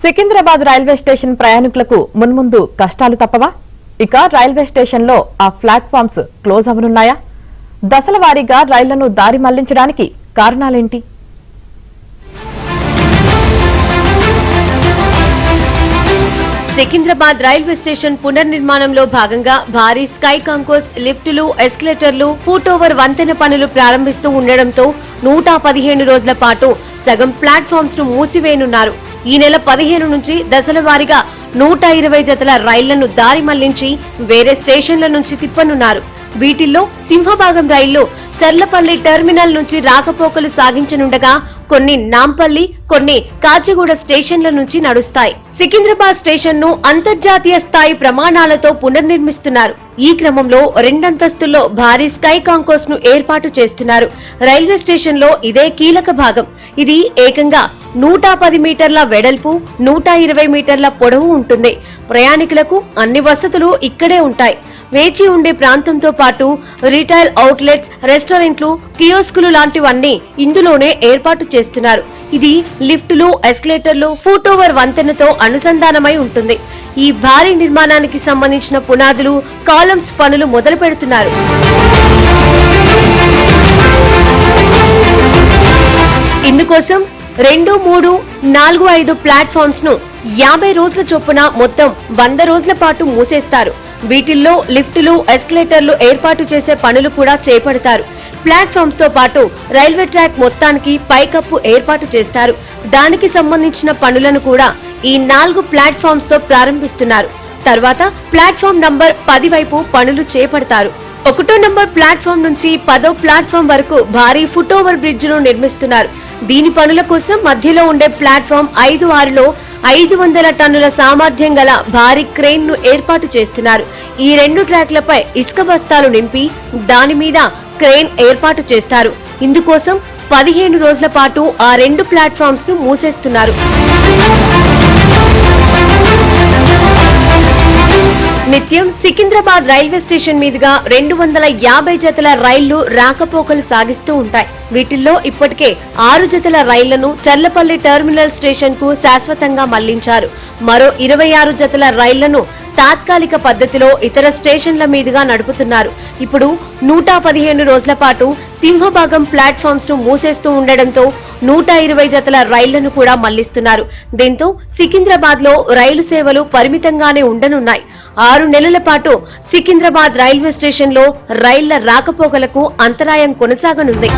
Secunderabad railway station ప్రయాణికులకు మున్ముందు కష్టాలు తప్పవా? ఇక రైల్వే స్టేషన్లో ఆ ప్లాట్ఫామ్స్ క్లోజ్ అవనున్నాయా? దశల వారీగా రైళ్లను దారి మళ్లించడానికి కారణాలేంటి? సికింద్రాబాద్ రైల్వే స్టేషన్ పునర్నిర్మాణంలో భాగంగా భారీ స్కై కాంకోస్ లిఫ్టులు, ఎస్కలేటర్లు, ఫుట్ ఓవర్ వంతెన పనులు ప్రారంభిస్తూ ఉండడంతో 115 రోజుల పాటు సగం ప్లాట్ఫామ్స్ ను మూసివేయనున్నారు. ఈ నెల 15 నుంచి దశల వారీగా 120 జతల రైళ్లను దారి మళ్లించి వేరే స్టేషన్ల నుంచి తిప్పనున్నారు. వీటిల్లో సింహభాగం రైళ్లు చర్లపల్లి టెర్మినల్ నుంచి రాకపోకలు సాగించనుండగా కొన్ని నాంపల్లి, కొన్ని కాచిగూడ స్టేషన్ల నుంచి నడుస్తాయి. సికింద్రాబాద్ స్టేషన్ ను అంతర్జాతీయ స్థాయి ప్రమాణాలతో పునర్నిర్మిస్తున్నారు. ఈ క్రమంలో రెండంతస్తుల్లో భారీ స్కై కాంకోస్ ను ఏర్పాటు చేస్తున్నారు. రైల్వే స్టేషన్ లో ఇదే కీలక భాగం. ఇది ఏకంగా 110 మీటర్ల వెడల్పు, 120 మీటర్ల పొడవు ఉంటుంది. ప్రయాణికులకు అన్ని వసతులు ఇక్కడే ఉంటాయి. వేచి ఉండే ప్రాంతంతో పాటు రిటైల్ అవుట్లెట్స్, రెస్టారెంట్లు, కియోస్కులు లాంటివన్నీ ఇందులోనే ఏర్పాటు చేస్తున్నారు. ఇది లిఫ్టులు, ఎస్కలేటర్లు, ఫుట్ ఓవర్ వంతెనతో అనుసంధానమై ఉంటుంది. ఈ భారీ నిర్మాణానికి సంబంధించిన పునాదులు, కాలమ్స్ పనులు మొదలు పెడుతున్నారు. ఇందుకోసం 2, 3, 4, 5 ప్లాట్ఫామ్స్ ను 50 రోజుల చొప్పున మొత్తం 100 రోజుల పాటు మూసేస్తారు. వీటిల్లో లిఫ్టులు, ఎస్కలేటర్లు ఏర్పాటు చేసే పనులు కూడా చేపడతారు. ప్లాట్ఫామ్స్ తో పాటు రైల్వే ట్రాక్ మొత్తానికి పైకప్పు ఏర్పాటు చేస్తారు. దానికి సంబంధించిన పనులను కూడా ఈ 4 ప్లాట్ఫామ్స్ తో ప్రారంభిస్తున్నారు. తర్వాత ప్లాట్ఫామ్ నంబర్ 10 వైపు పనులు చేపడతారు. 1వ నంబర్ ప్లాట్ఫామ్ నుంచి 10వ ప్లాట్ఫామ్ వరకు భారీ ఫుట్ ఓవర్ బ్రిడ్జ్ ను నిర్మిస్తున్నారు. దీని పనుల కోసం మధ్యలో ఉండే ప్లాట్ఫామ్ 5, 6లో 500 టన్నుల సామర్థ్యం గల భారీ క్రేన్ ను ఏర్పాటు చేస్తున్నారు. ఈ 2 ట్రాక్లపై ఇసుక బస్తాలు నింపి దాని మీద క్రేన్ ఏర్పాటు చేస్తారు. ఇందుకోసం 15 రోజుల పాటు ఆ 2 ప్లాట్ఫామ్స్ ను మూసేస్తున్నారు. నిత్యం సికింద్రాబాద్ రైల్వే స్టేషన్ మీదుగా 250 జతల రైళ్లు రాకపోకలు సాగిస్తూ ఉంటాయి. వీటిల్లో ఇప్పటికే 6 జతల రైళ్లను చర్లపల్లి టెర్మినల్ స్టేషన్ కు శాశ్వతంగా మళ్లించారు. మరో 26 జతల రైళ్లను తాత్కాలిక పద్ధతిలో ఇతర స్టేషన్ల మీదుగా నడుపుతున్నారు. ఇప్పుడు 115 రోజుల పాటు సింహభాగం ప్లాట్ఫామ్స్ ను మూసేస్తూ ఉండడంతో 120 జతల రైళ్లను కూడా మళ్లిస్తున్నారు. దీంతో సికింద్రాబాద్ లో రైలు సేవలు పరిమితంగానే ఉండనున్నాయి. 6 నెలల పాటు సికింద్రాబాద్ రైల్వే స్టేషన్ లో రైళ్ల రాకపోకలకు అంతరాయం కొనసాగనుంది.